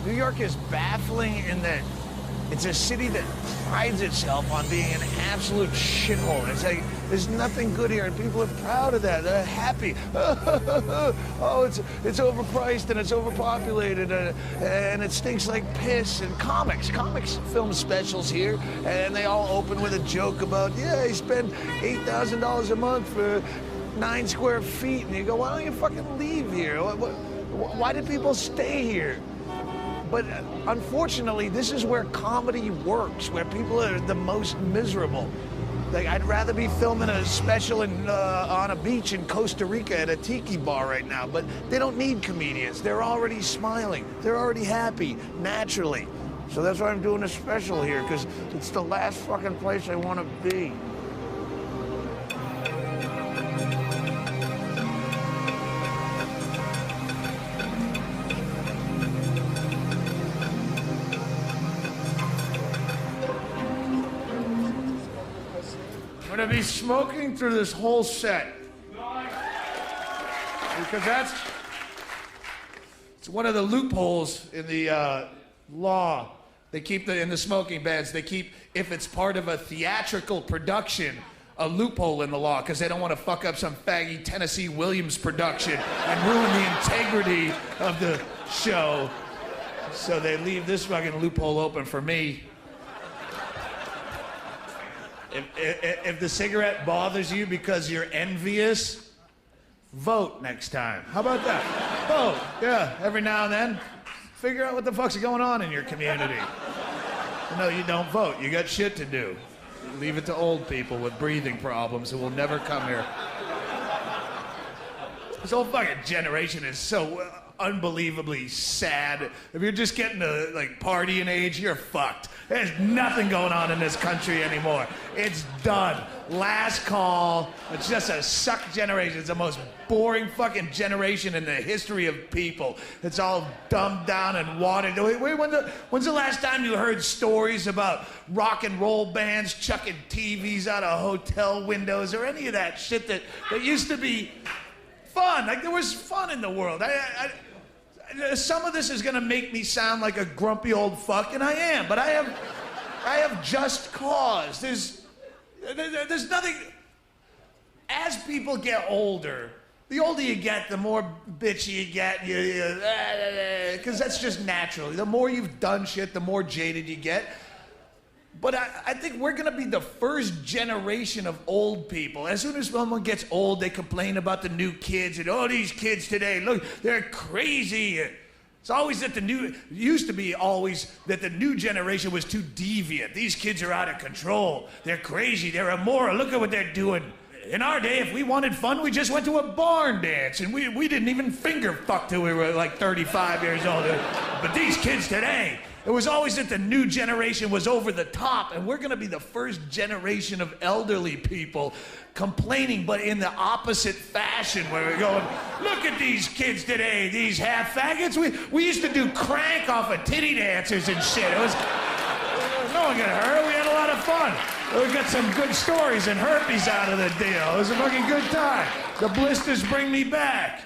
New York is baffling in that it's a city that prides itself on being an absolute shithole. It's like, there's nothing good here, and people are proud of that. They're happy. Oh, it's overpriced, and it's overpopulated, and it stinks like piss. And comics film specials here, and they all open with a joke about, yeah, he spent $8,000 a month for 9 square feet. And you go, why don't you fucking leave here? Why do people stay here? But unfortunately, this is where comedy works, where people are the most miserable. Like, I'd rather be filming a special on a beach in Costa Rica at a tiki bar right now, but they don't need comedians. They're already smiling. They're already happy, naturally. So that's why I'm doing a special here, because it's the last fucking place I want to be. I'm gonna be smoking through this whole set. Because it's one of the loopholes in the law. They keep in the smoking bans, they keep, if it's part of a theatrical production, a loophole in the law, because they don't want to fuck up some faggy Tennessee Williams production and ruin the integrity of the show. So they leave this fucking loophole open for me. If the cigarette bothers you because you're envious, vote next time. How about that? Vote, yeah, every now and then. Figure out what the fuck's going on in your community. No, you don't vote. You got shit to do. Leave it to old people with breathing problems who will never come here. This whole fucking generation is so unbelievably sad. If you're just getting to like partying age, you're fucked. There's nothing going on in this country anymore. It's done. Last call. It's just a suck generation. It's the most boring fucking generation in the history of people. It's all dumbed down and watered. When's the last time you heard stories about rock and roll bands chucking TVs out of hotel windows or any of that shit that used to be fun? Like, there was fun in the world. Some of this is gonna make me sound like a grumpy old fuck, and I am, but I have just cause. There's nothing. As people get older, the older you get, the more bitchy you get, because that's just natural. The more you've done shit, the more jaded you get. But I think we're gonna be the first generation of old people. As soon as someone gets old, they complain about the new kids and, oh, these kids today, look, they're crazy. It's always that it used to be always that the new generation was too deviant. These kids are out of control. They're crazy, they're immoral, look at what they're doing. In our day, if we wanted fun, we just went to a barn dance, and we didn't even finger fuck till we were like 35 years old. But these kids today, it was always that the new generation was over the top, and we're gonna be the first generation of elderly people complaining, but in the opposite fashion, where we're going, look at these kids today, these half faggots. We used to do crank off of titty dancers and shit. It was no one got hurt. We had a lot of fun. We got some good stories and herpes out of the deal. It was a fucking good time. The blisters bring me back.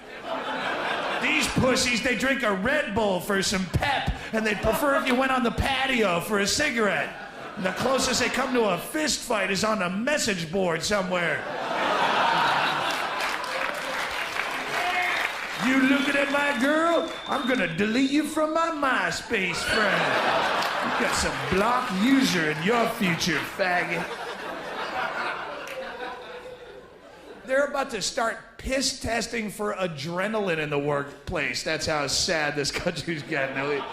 These pussies, they drink a Red Bull for some pep, and they'd prefer if you went on the patio for a cigarette. And the closest they come to a fist fight is on a message board somewhere. You looking at my girl? I'm gonna delete you from my MySpace friend. You got some blocked user in your future, faggot. They're about to start piss testing for adrenaline in the workplace. That's how sad this country's getting. Now,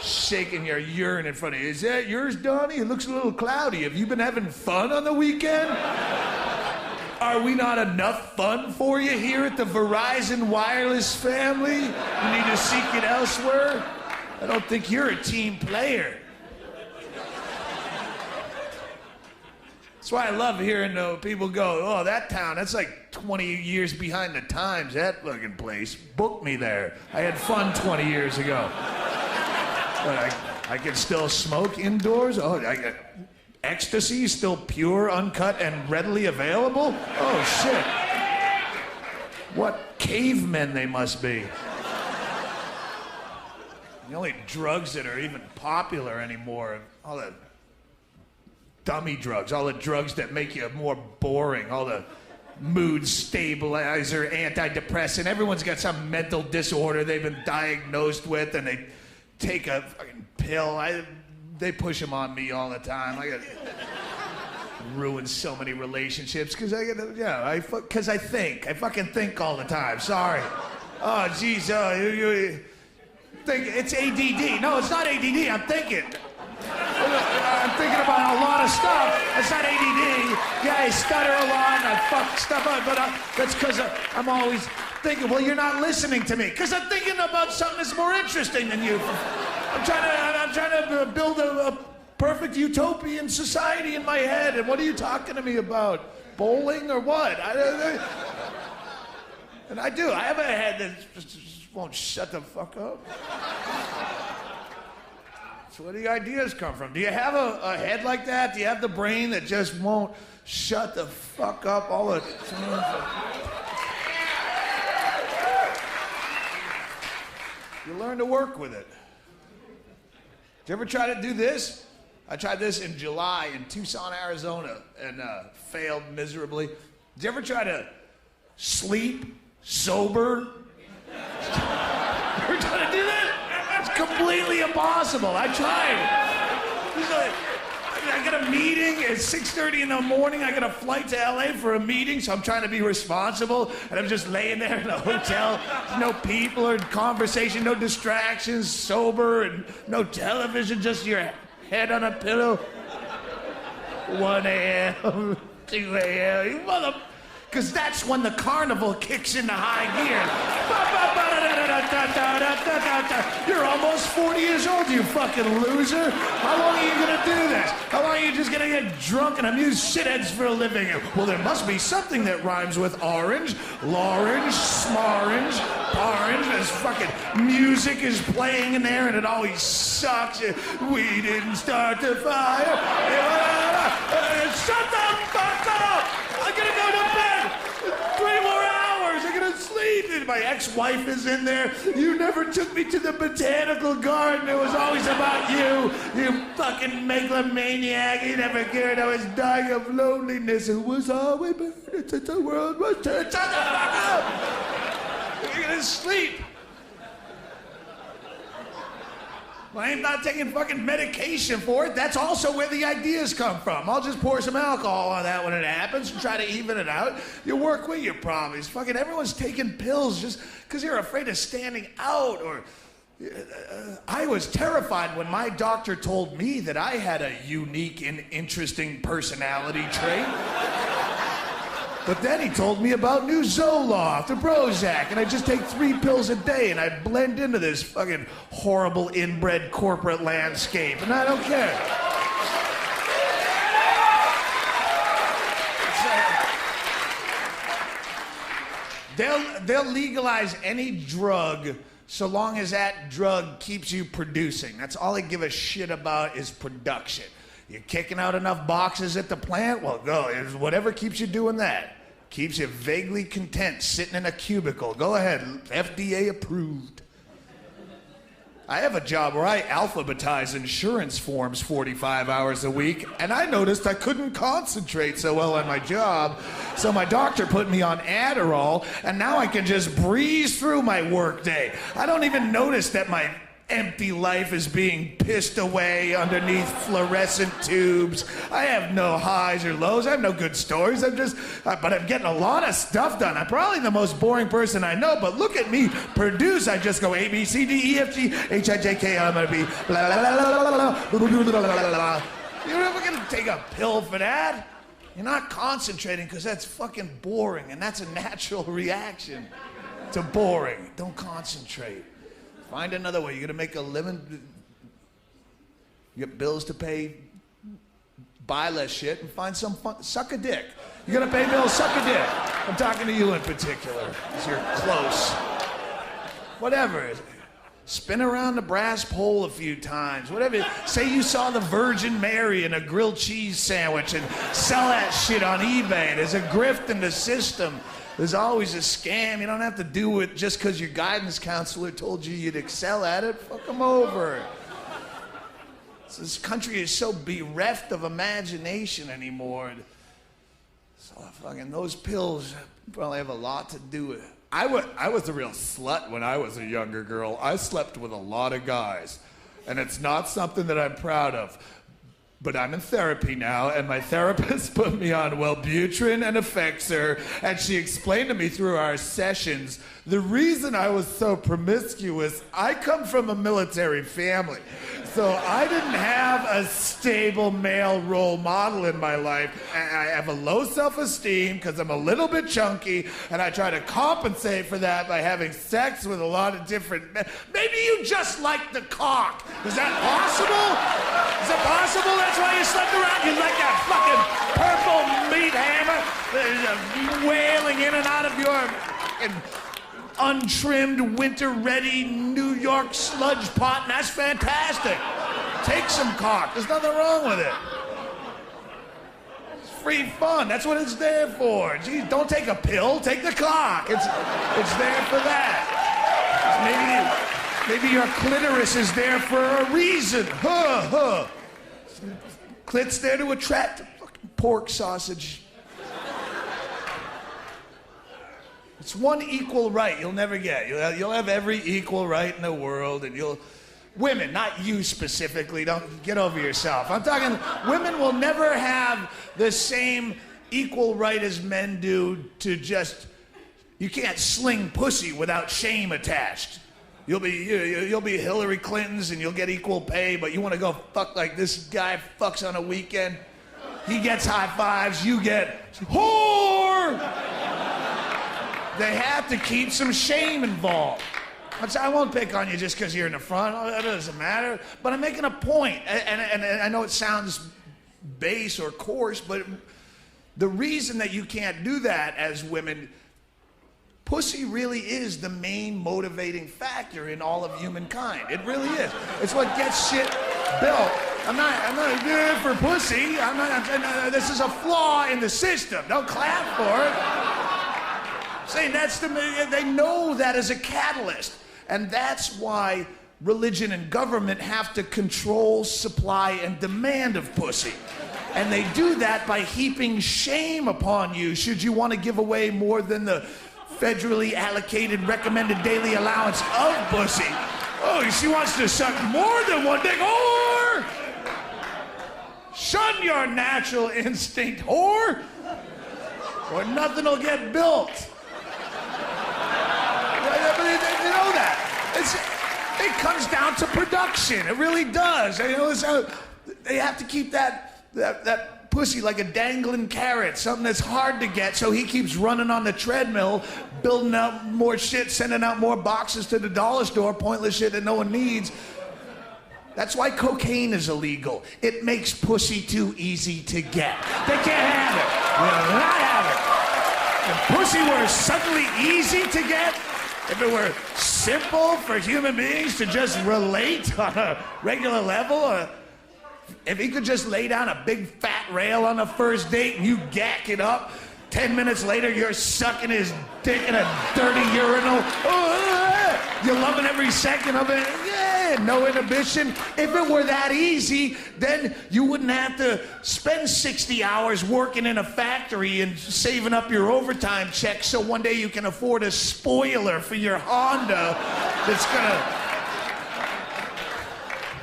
shaking your urine in front of you. Is that yours, Donnie? It looks a little cloudy. Have you been having fun on the weekend? Are we not enough fun for you here at the Verizon Wireless family? You need to seek it elsewhere? I don't think you're a team player. That's why I love hearing people go, oh, that town, that's like 20 years behind the times, that fucking place. Book me there. I had fun 20 years ago. But I can still smoke indoors? Oh, ecstasy is still pure, uncut, and readily available? Oh, shit. What cavemen they must be. The only drugs that are even popular anymore, all the dummy drugs, all the drugs that make you more boring, all the mood stabilizer, antidepressant. Everyone's got some mental disorder they've been diagnosed with, and they take a fucking pill. They push them on me all the time. I got ruin so many relationships because I fucking think all the time. Sorry. Oh, geez, you think it's ADD. No, it's not ADD. I'm thinking. I'm thinking about a lot of stuff. It's not ADD. Yeah, I stutter a lot and I fuck stuff up, but that's because I'm always thinking, well, you're not listening to me because I'm thinking about something that's more interesting than you. I'm trying to build a perfect utopian society in my head, and what are you talking to me about? Bowling or what? And I do. I have a head that just won't shut the fuck up. That's where the ideas come from. Do you have a head like that? Do you have the brain that just won't shut the fuck up all the time? You learn to work with it. Did you ever try to do this? I tried this in July in Tucson, Arizona, and failed miserably. Did you ever try to sleep sober? Ever try to do that? It's completely impossible. I tried. I got a meeting at 6:30 in the morning. I got a flight to LA for a meeting, so I'm trying to be responsible, and I'm just laying there in a hotel. No people or conversation, no distractions, sober, and no television, just your head on a pillow. 1 a.m., 2 a.m., you mother... Because that's when the carnival kicks into high gear. You're almost 40 years old, you fucking loser. How long are you gonna do this? How long are you just gonna get drunk and amuse shitheads for a living? Well, there must be something that rhymes with orange, lorange, smarange, orange. This fucking music is playing in there and it always sucks. We didn't start the fire. Shut the fuck up! I'm gonna go to bed. 3 more hours. I'm gonna sleep. And my ex-wife is in there. You never took me to the botanical garden. It was always about you. You fucking megalomaniac. You never cared. I was dying of loneliness. It was all we burned since the world was turned. Shut the fuck up. You're gonna sleep. Well, I'm not taking fucking medication for it. That's also where the ideas come from. I'll just pour some alcohol on that when it happens and try to even it out. You work with your problems. Fucking everyone's taking pills just because you're afraid of standing out. Or I was terrified when my doctor told me that I had a unique and interesting personality trait. But then he told me about new Zoloft, the Prozac, and I just take 3 pills a day and I blend into this fucking horrible inbred corporate landscape, and I don't care. They'll legalize any drug so long as that drug keeps you producing. That's all they give a shit about is production. You're kicking out enough boxes at the plant? Well, go. It's whatever keeps you doing that. Keeps you vaguely content sitting in a cubicle. Go ahead. FDA approved. I have a job where I alphabetize insurance forms 45 hours a week, and I noticed I couldn't concentrate so well on my job, so my doctor put me on Adderall, and now I can just breeze through my workday. I don't even notice that my empty life is being pissed away underneath fluorescent tubes. I have no highs or lows. I have no good stories. But I'm getting a lot of stuff done. I'm probably the most boring person I know, but look at me produce. I just go A, B, C, D, E, F, G, H, I, J, K, L, M, N, O, P, blah, blah, blah, blah, blah, blah, blah, blah. You're never gonna take a pill for that. You're not concentrating because that's fucking boring, and that's a natural reaction to boring. Don't concentrate. Find another way. You're gonna make a living. You got bills to pay. Buy less shit and find some fun. Suck a dick. You're gonna pay bills. Suck a dick. I'm talking to you in particular, because you're close. Whatever. Spin around the brass pole a few times. Whatever. Say you saw the Virgin Mary in a grilled cheese sandwich and sell that shit on eBay. There's a grift in the system. There's always a scam. You don't have to do it just because your guidance counselor told you you'd excel at it. Fuck them over. This country is so bereft of imagination anymore. So fucking those pills probably have a lot to do with it. I was a real slut when I was a younger girl. I slept with a lot of guys. And it's not something that I'm proud of. But I'm in therapy now, and my therapist put me on Wellbutrin and Effexor, and she explained to me through our sessions the reason I was so promiscuous. I come from a military family, so I didn't have a stable male role model in my life. I have a low self-esteem because I'm a little bit chunky, and I try to compensate for that by having sex with a lot of different men. Maybe you just like the cock. Is that possible? Is it possible? That's why you slept around. You like that fucking purple meat hammer wailing in and out of your fucking untrimmed, winter-ready New York sludge pot, and that's fantastic. Take some cock. There's nothing wrong with it. It's free fun. That's what it's there for. Geez, don't take a pill. Take the cock. It's there for that. Maybe your clitoris is there for a reason. Clit's there to attract the fucking pork sausage. It's one equal right you'll never get. You'll have every equal right in the world, and women, not you specifically, don't get over yourself. I'm talking, women will never have the same equal right as men do to just, you can't sling pussy without shame attached. You'll be Hillary Clinton's and you'll get equal pay, but you want to go fuck like this guy fucks on a weekend? He gets high fives, you get whore! They have to keep some shame involved. I won't pick on you just because you're in the front. That doesn't matter. But I'm making a point. And I know it sounds base or coarse, but the reason that you can't do that as women, pussy really is the main motivating factor in all of humankind. It really is. It's what gets shit built. I'm not good for pussy. This is a flaw in the system. Don't clap for it. Saying they know that as a catalyst. And that's why religion and government have to control supply and demand of pussy. And they do that by heaping shame upon you should you want to give away more than the federally allocated recommended daily allowance of pussy. Oh, she wants to suck more than one dick. Whore! Shun your natural instinct, whore! Or nothing will get built. You know that. It comes down to production. It really does. They have to keep that pussy like a dangling carrot, something that's hard to get, so he keeps running on the treadmill, building out more shit, sending out more boxes to the dollar store, pointless shit that no one needs. That's why cocaine is illegal. It makes pussy too easy to get. They can't have it. Will not have it. If pussy were suddenly easy to get, if it were simple for human beings to just relate on a regular level, if he could just lay down a big fat rail on the first date and you gack it up, 10 minutes later you're sucking his dick in a dirty urinal. You're loving every second of it. Yeah, no inhibition. If it were that easy, then you wouldn't have to spend 60 hours working in a factory and saving up your overtime check so one day you can afford a spoiler for your Honda that's gonna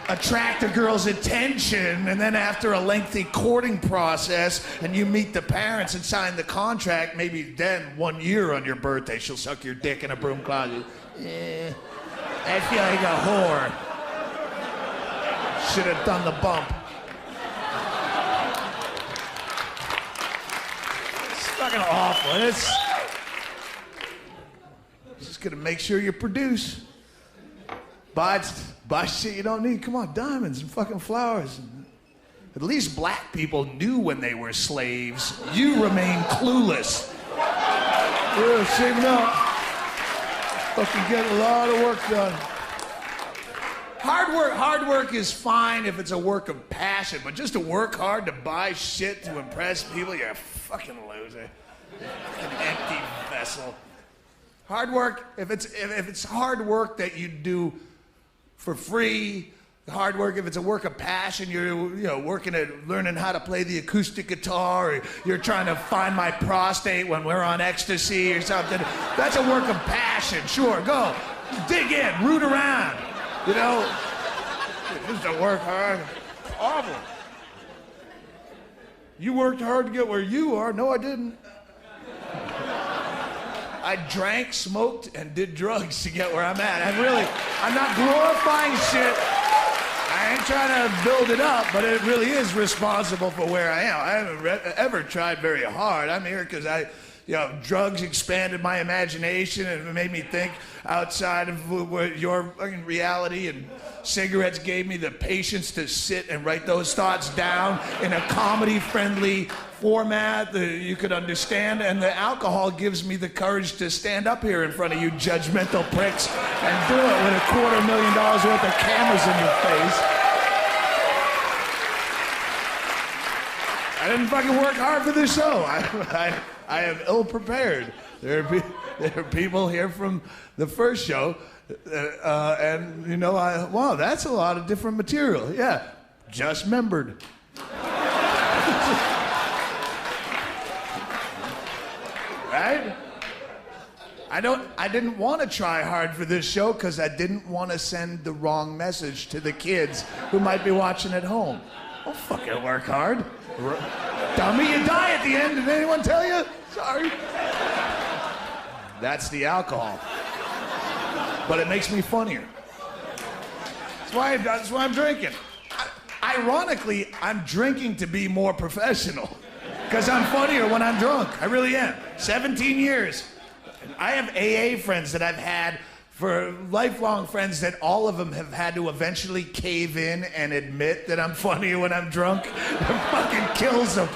attract a girl's attention, and then after a lengthy courting process and you meet the parents and sign the contract, maybe then 1 year on your birthday she'll suck your dick in a broom closet. I feel like a whore. Should have done the bump. It's fucking awful. It's just gonna make sure you produce. Buy shit you don't need. Come on, diamonds and fucking flowers. At least black people knew when they were slaves. You remain clueless. Yeah, saving up. Fucking get a lot of work done. Hard work is fine if it's a work of passion, but just to work hard to buy shit to impress people, you're a fucking loser. An empty vessel. vessel. Hard work, if it's hard work that you do for free, hard work, if it's a work of passion, you're working at learning how to play the acoustic guitar, or you're trying to find my prostate when we're on ecstasy or something. That's a work of passion. Sure, go. Dig in, root around. Just to work hard. Awful. You worked hard to get where you are. No, I didn't. I drank, smoked, and did drugs to get where I'm at. I'm not glorifying shit. I ain't trying to build it up, but it really is responsible for where I am. I haven't ever tried very hard. I'm here because drugs expanded my imagination and it made me think outside of your fucking reality, and cigarettes gave me the patience to sit and write those thoughts down in a comedy-friendly format that you could understand, and the alcohol gives me the courage to stand up here in front of you judgmental pricks and do it with $250,000 worth of cameras in your face. I didn't fucking work hard for this show. I am ill-prepared. There are people here from the first show, and wow, that's a lot of different material. Yeah, just remembered. Right? I didn't want to try hard for this show because I didn't want to send the wrong message to the kids who might be watching at home. Don't fucking work hard. Dummy, you die at the end. Did anyone tell you? Sorry. That's the alcohol. But it makes me funnier. That's why I'm drinking. Ironically, I'm drinking to be more professional. Because I'm funnier when I'm drunk. I really am. 17 years. I have AA friends that I've had for lifelong friends that all of them have had to eventually cave in and admit that I'm funnier when I'm drunk. It fucking kills them.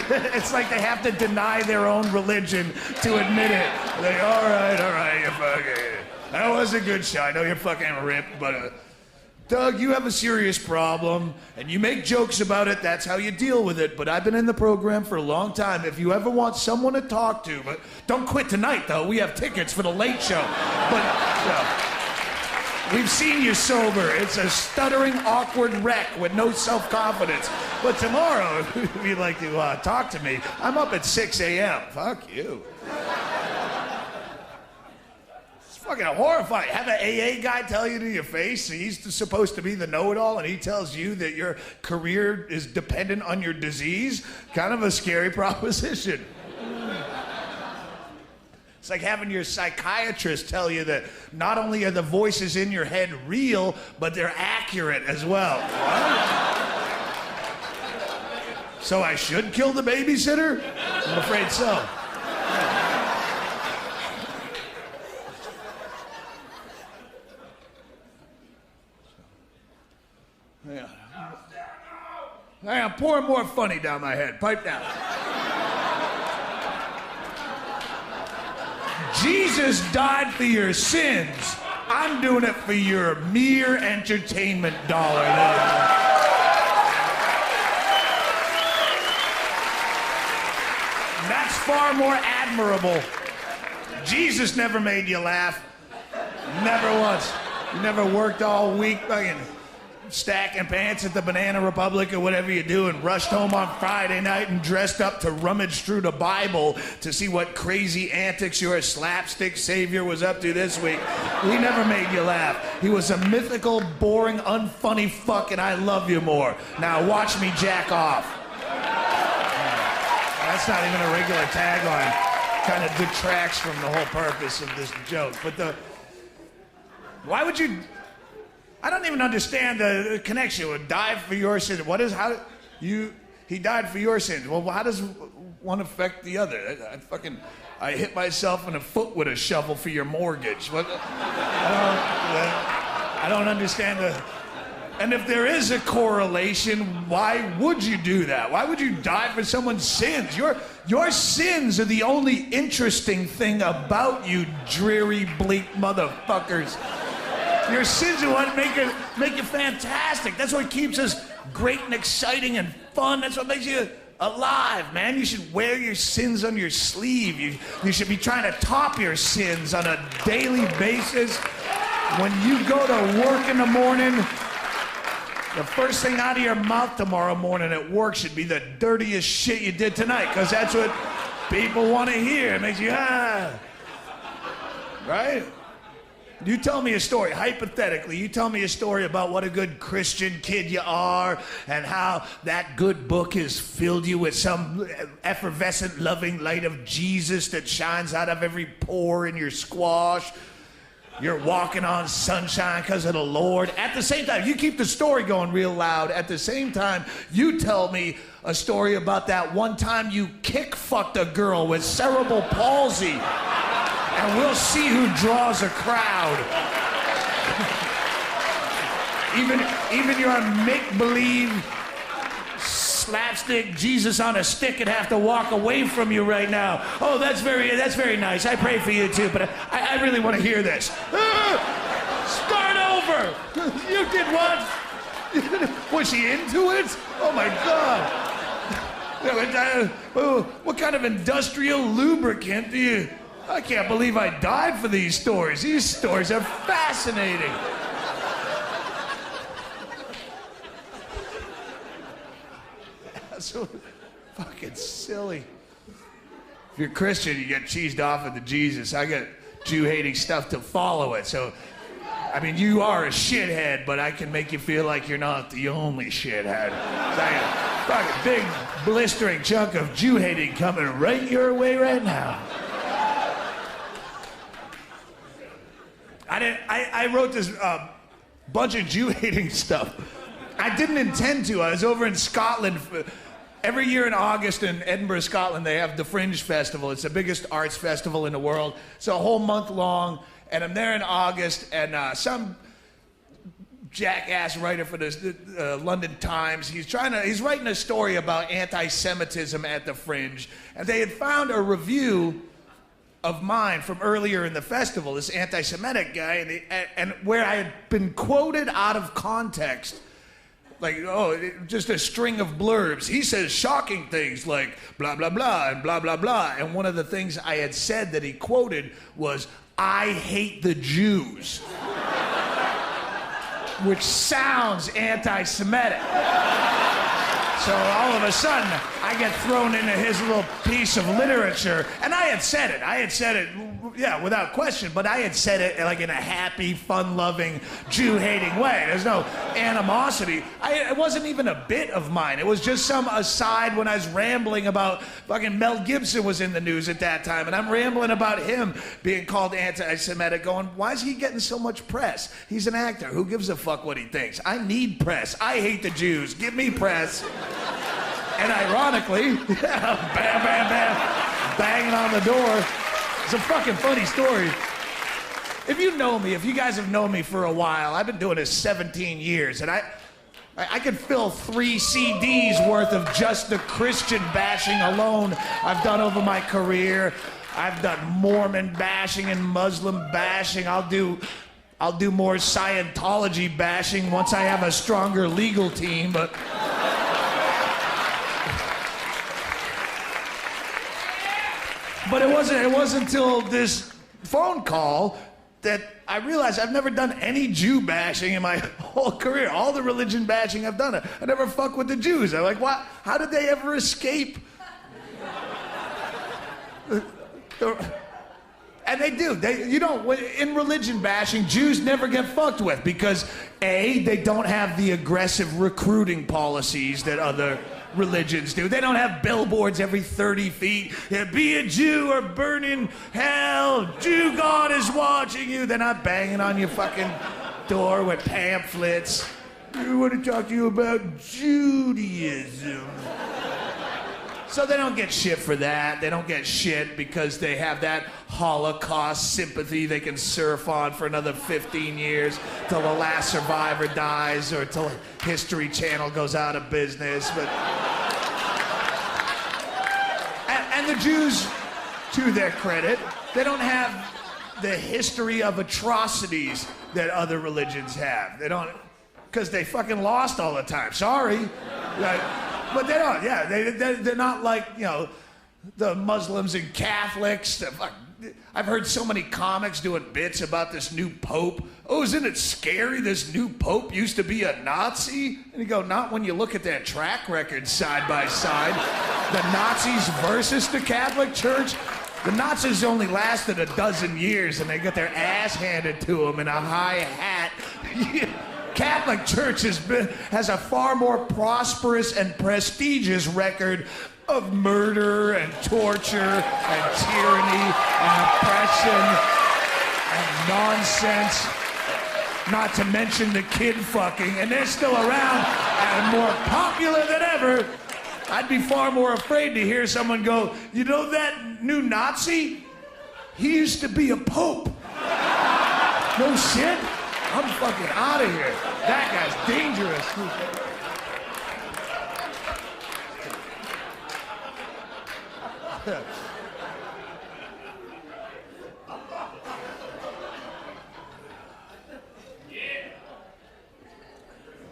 It's like they have to deny their own religion to admit it. Like, all right, you fucking... That was a good shot. I know you're fucking ripped, but... Doug, you have a serious problem, and you make jokes about it. That's how you deal with it. But I've been in the program for a long time. If you ever want someone to talk to, but don't quit tonight, though. We have tickets for the late show. But we've seen you sober. It's a stuttering, awkward wreck with no self-confidence. But tomorrow, if you'd like to talk to me, I'm up at 6 a.m. Fuck you. Fucking horrifying. Have an AA guy tell you to your face he's supposed to be the know-it-all and he tells you that your career is dependent on your disease. Kind of a scary proposition. It's like having your psychiatrist tell you that not only are the voices in your head real, but they're accurate as well. What? So I should kill the babysitter? I'm afraid so. Yeah. Hey, I'm pouring more funny down my head. Pipe down. Jesus died for your sins. I'm doing it for your mere entertainment dollar. That's far more admirable. Jesus never made you laugh. Never once. You never worked all week fucking stacking pants at the Banana Republic or whatever you do and rushed home on Friday night and dressed up to rummage through the Bible to see what crazy antics your slapstick savior was up to this week. He never made you laugh. He was a mythical, boring, unfunny fuck, and I love you more. Now watch me jack off. That's not even a regular tagline. Kind of detracts from the whole purpose of this joke. But why would you... I don't even understand the connection. Would die for your sins. He died for your sins. Well, how does one affect the other? I hit myself in the foot with a shovel for your mortgage. I don't understand and if there is a correlation, why would you do that? Why would you die for someone's sins? Your sins are the only interesting thing about you dreary, bleak motherfuckers. Your sins are what make it fantastic. That's what keeps us great and exciting and fun. That's what makes you alive, man. You should wear your sins on your sleeve. You should be trying to top your sins on a daily basis. When you go to work in the morning, the first thing out of your mouth tomorrow morning at work should be the dirtiest shit you did tonight, because that's what people want to hear. It makes you, right? You tell me a story, hypothetically, you tell me a story about what a good Christian kid you are and how that good book has filled you with some effervescent, loving light of Jesus that shines out of every pore in your squash. You're walking on sunshine because of the Lord. At the same time, you keep the story going real loud. At the same time, you tell me a story about that one time you kick-fucked a girl with cerebral palsy. And we'll see who draws a crowd. Even your make-believe slapstick Jesus on a stick would have to walk away from you right now. Oh, that's very nice. I pray for you too, but I really want to hear this. Start over. You did what? Was she into it? Oh my God. What kind of industrial lubricant do you? I can't believe I died for these stories. These stories are fascinating. So fucking silly. If you're Christian, you get cheesed off into Jesus. I got Jew-hating stuff to follow it. So, I mean, you are a shithead, but I can make you feel like you're not the only shithead. So I got a fucking big, blistering chunk of Jew-hating coming right your way right now. I wrote this bunch of Jew-hating stuff. I didn't intend to. I was over in Scotland. Every year in August in Edinburgh, Scotland, they have the Fringe Festival. It's the biggest arts festival in the world. It's a whole month long, and I'm there in August, and some jackass writer for the London Times, he's writing a story about anti-Semitism at the Fringe, and they had found a review of mine from earlier in the festival, this anti-Semitic guy, and where I had been quoted out of context, like, just a string of blurbs. He says shocking things like blah, blah, blah, and blah, blah, blah. And one of the things I had said that he quoted was, I hate the Jews, which sounds anti-Semitic. So all of a sudden, I get thrown into his little piece of literature, and I had said it, yeah, without question, but I had said it like in a happy, fun-loving, Jew-hating way. There's no animosity. It wasn't even a bit of mine. It was just some aside when I was rambling about fucking Mel Gibson was in the news at that time, and I'm rambling about him being called anti-Semitic, going, why is he getting so much press? He's an actor. Who gives a fuck what he thinks? I need press. I hate the Jews. Give me press. And ironically, bam, bam, bam, banging on the door. It's a fucking funny story. If you know me, if you guys have known me for a while, I've been doing this 17 years, and I could fill 3 CDs worth of just the Christian bashing alone I've done over my career. I've done Mormon bashing and Muslim bashing. I'll do more Scientology bashing once I have a stronger legal team, but... But it wasn't until this phone call that I realized I've never done any Jew bashing in my whole career. All the religion bashing I've done, I never fuck with the Jews. I'm like, what? How did they ever escape? And they do. In religion bashing, Jews never get fucked with because A, they don't have the aggressive recruiting policies that other religions do. They don't have billboards every 30 feet. Yeah, be a Jew or burn in hell. Jew God is watching you. They're not banging on your fucking door with pamphlets. We want to talk to you about Judaism. So they don't get shit for that. They don't get shit because they have that Holocaust sympathy they can surf on for another 15 years till the last survivor dies or till History Channel goes out of business. But and the Jews, to their credit, they don't have the history of atrocities that other religions have. They don't, because they fucking lost all the time. Sorry. But they don't, yeah. They're not like, you know, the Muslims and Catholics. I've heard so many comics doing bits about this new pope. Oh, isn't it scary? This new pope used to be a Nazi? And you go, not when you look at their track records side by side. The Nazis versus the Catholic Church. The Nazis only lasted a dozen years and they got their ass handed to them in a high hat. Catholic Church has a far more prosperous and prestigious record of murder and torture and tyranny and oppression and nonsense, not to mention the kid fucking, and they're still around and more popular than ever. I'd be far more afraid to hear someone go, you know that new Nazi? He used to be a pope. No shit? I'm fucking out of here. That guy's dangerous.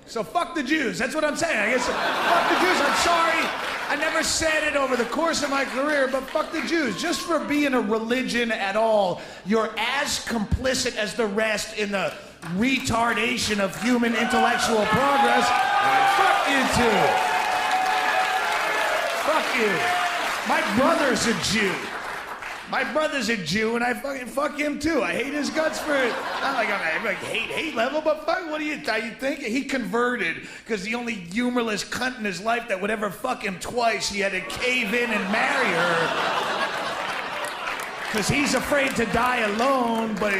So fuck the Jews. That's what I'm saying. I guess fuck the Jews. I'm sorry. I never said it over the course of my career, but fuck the Jews. Just for being a religion at all, you're as complicit as the rest in the retardation of human intellectual progress. Fuck you too. Fuck you. My brother's a Jew. My brother's a Jew, and I fucking fuck him too. I hate his guts for it. Not like I'm like hate level, but fuck, what do you think? He converted because the only humorless cunt in his life that would ever fuck him twice, he had to cave in and marry her. Because he's afraid to die alone, but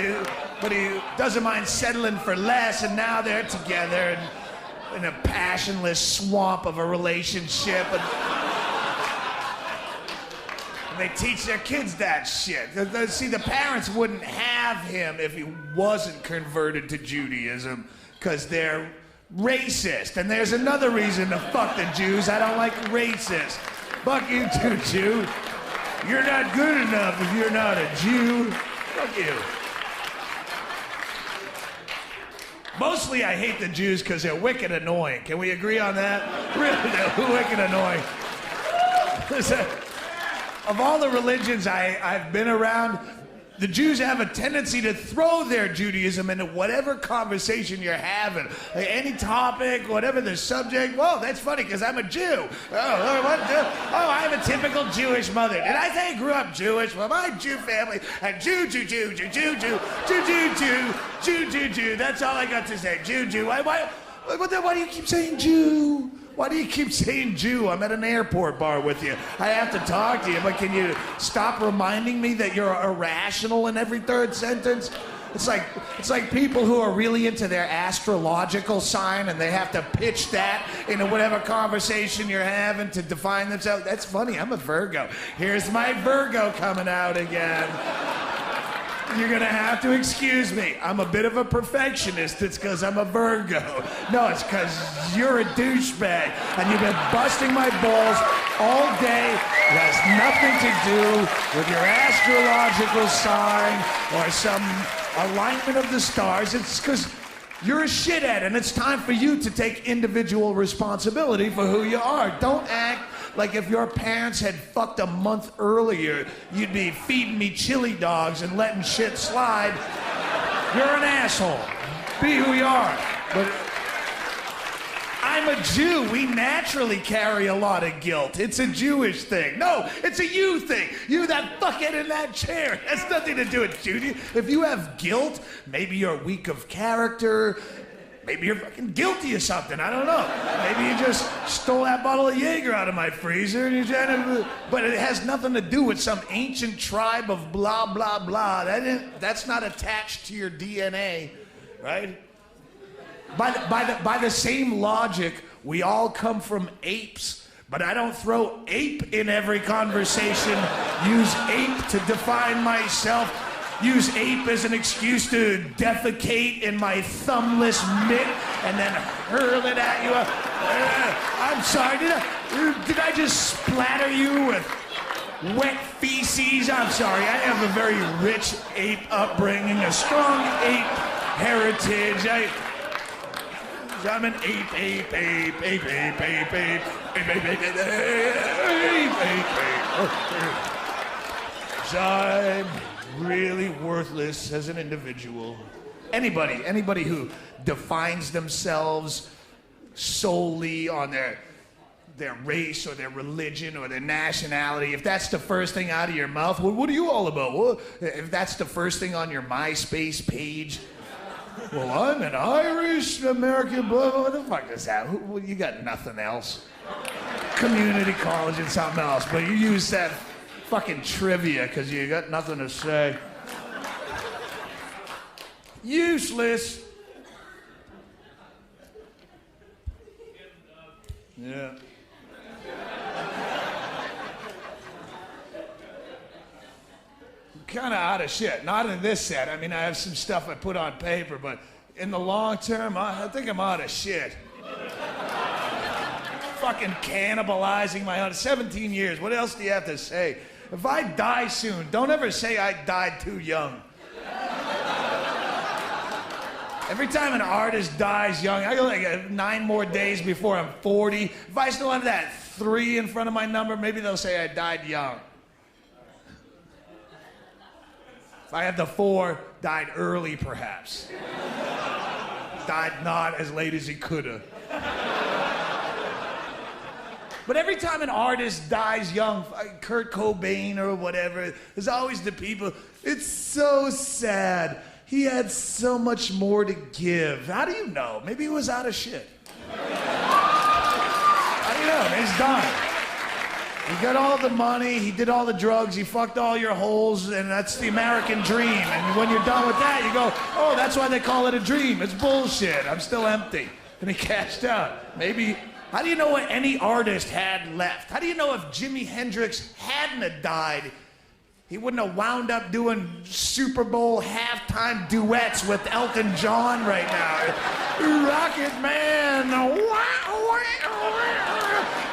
he doesn't mind settling for less, and now they're together in a passionless swamp of a relationship. And they teach their kids that shit. See, the parents wouldn't have him if he wasn't converted to Judaism, because they're racist. And there's another reason to fuck the Jews. I don't like racists. Fuck you too, Jew. You're not good enough if you're not a Jew. Fuck you. Mostly I hate the Jews because they're wicked annoying. Can we agree on that? Really, they're wicked annoying. Listen, of all the religions I've been around, the Jews have a tendency to throw their Judaism into whatever conversation you're having. Like any topic, whatever the subject. Whoa, that's funny because I'm a Jew. Oh, what? Oh, I have a typical Jewish mother. Did I say I grew up Jewish? Well, my Jew family had Jew. That's all I got to say. Jew. Why do you keep saying Jew? Why do you keep saying Jew? I'm at an airport bar with you. I have to talk to you, but can you stop reminding me that you're irrational in every third sentence? It's like people who are really into their astrological sign and they have to pitch that into whatever conversation you're having to define themselves. That's funny, I'm a Virgo. Here's my Virgo coming out again. You're gonna have to excuse me. I'm a bit of a perfectionist. It's because I'm a Virgo. No, it's because you're a douchebag and you've been busting my balls all day. It has nothing to do with your astrological sign or some alignment of the stars. It's because you're a shithead and it's time for you to take individual responsibility for who you are. Don't act like if your parents had fucked a month earlier, you'd be feeding me chili dogs and letting shit slide. You're an asshole. Be who you are. But I'm a Jew. We naturally carry a lot of guilt. It's a Jewish thing. No, it's a you thing. You, that fuckhead in that chair. It has nothing to do with Judy. If you have guilt, maybe you're weak of character. Maybe you're fucking guilty of something. I don't know. Maybe you just stole that bottle of Jaeger out of my freezer and you're trying to... But it has nothing to do with some ancient tribe of blah, blah, blah. That's not attached to your DNA, right? By the same logic, we all come from apes. But I don't throw ape in every conversation. Use ape to define myself. Use ape as an excuse to defecate in my thumbless mitt and then hurl it at you. I'm sorry, did I just splatter you with wet feces? I'm sorry, I have a very rich ape upbringing, a strong ape heritage. I'm an ape, ape, ape, ape, ape, ape, ape, ape, ape, ape, ape, ape. So I'm really worthless as an individual. Anybody who defines themselves solely on their race or their religion or their nationality, if that's the first thing out of your mouth, well, what are you all about? Well, if that's the first thing on your MySpace page, well, I'm an Irish American, blah, blah, what the fuck is that? Well, you got nothing else. Community college and something else, but you use that fucking trivia because you got nothing to say. Useless. Yeah. Kind of out of shit. Not in this set. I mean, I have some stuff I put on paper, but in the long term, I think I'm out of shit. Fucking cannibalizing my own. 17 years. What else do you have to say? If I die soon, don't ever say I died too young. Every time an artist dies young, I go like 9 more days before I'm 40. If I still have that 3 in front of my number, maybe they'll say I died young. If I have the 4, died early perhaps. Died not as late as he could have. But every time an artist dies young, Kurt Cobain or whatever, there's always the people, it's so sad. He had so much more to give. How do you know? Maybe he was out of shit. How do you know? He's done. He got all the money, he did all the drugs, he fucked all your holes, and that's the American dream. And when you're done with that, you go, oh, that's why they call it a dream. It's bullshit. I'm still empty. And he cashed out. Maybe, how do you know what any artist had left? How do you know if Jimi Hendrix hadn't have died, he wouldn't have wound up doing Super Bowl halftime duets with Elton John right now? Rocket Man.